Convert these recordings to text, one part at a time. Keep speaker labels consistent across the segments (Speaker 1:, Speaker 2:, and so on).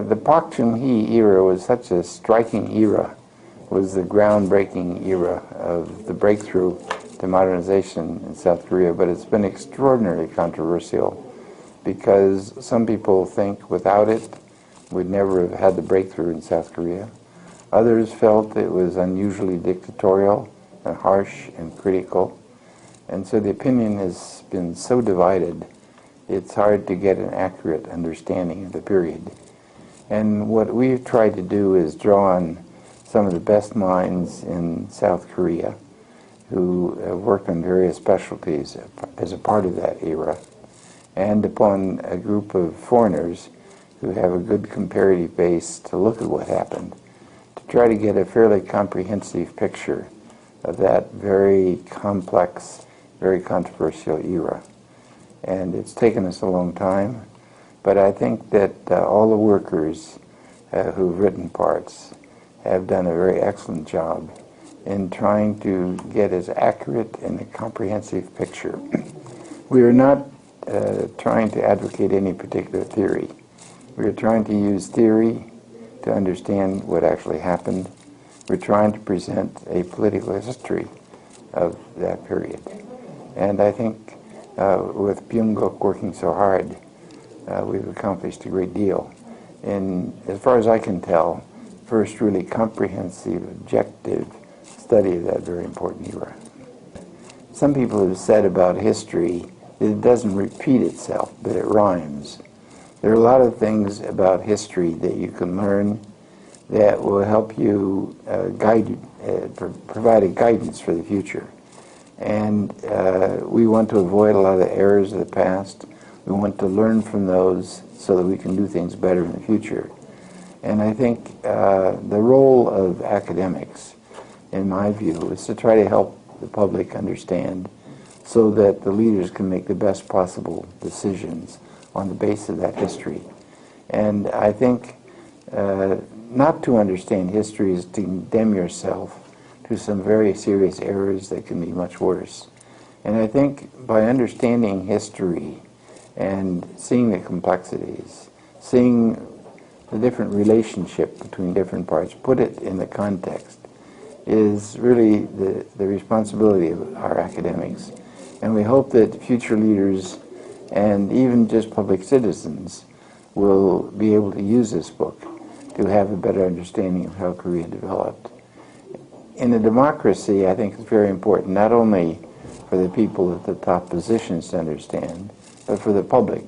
Speaker 1: The Park Chung Hee era was such a striking era, was the groundbreaking era of the breakthrough to modernization in South Korea, but it's been extraordinarily controversial because some people think without it we'd never have had the breakthrough in South Korea. Others felt it was unusually dictatorial and harsh and critical. And so the opinion has been so divided, it's hard to get an accurate understanding of the period. And what we've tried to do is draw on some of the best minds in South Korea who have worked on various specialties as a part of that era, and upon a group of foreigners who have a good comparative base to look at what happened, to try to get a fairly comprehensive picture of that very complex, very controversial era. And it's taken us a long time, but I think that all the workers who've written parts have done a very excellent job in trying to get as accurate and a comprehensive picture. We are not trying to advocate any particular theory. We are trying to use theory to understand what actually happened. We're trying to present a political history of that period. And I think with Byung-Kook working so hard, we've accomplished a great deal. And as far as I can tell, first really comprehensive, objective study of that very important era. Some people have said about history that it doesn't repeat itself, but it rhymes. There are a lot of things about history that you can learn that will help you provide a guidance for the future. And we want to avoid a lot of the errors of the past. We want to learn from those so that we can do things better in the future. And I think the role of academics, in my view, is to try to help the public understand so that the leaders can make the best possible decisions on the basis of that history. And I think not to understand history is to condemn yourself to some very serious errors that can be much worse. And I think by understanding history and seeing the complexities, seeing the different relationship between different parts, put it in the context, is really the responsibility of our academics. And we hope that future leaders and even just public citizens will be able to use this book to have a better understanding of how Korea developed. In a democracy, I think it's very important not only for the people at the top positions to understand, but for the public.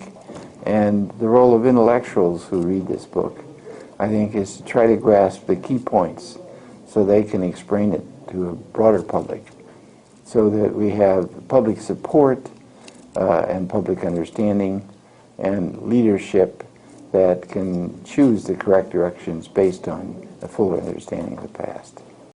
Speaker 1: And the role of intellectuals who read this book, I think, is to try to grasp the key points so they can explain it to a broader public, so that we have public support and public understanding and leadership that can choose the correct directions based on a fuller understanding of the past.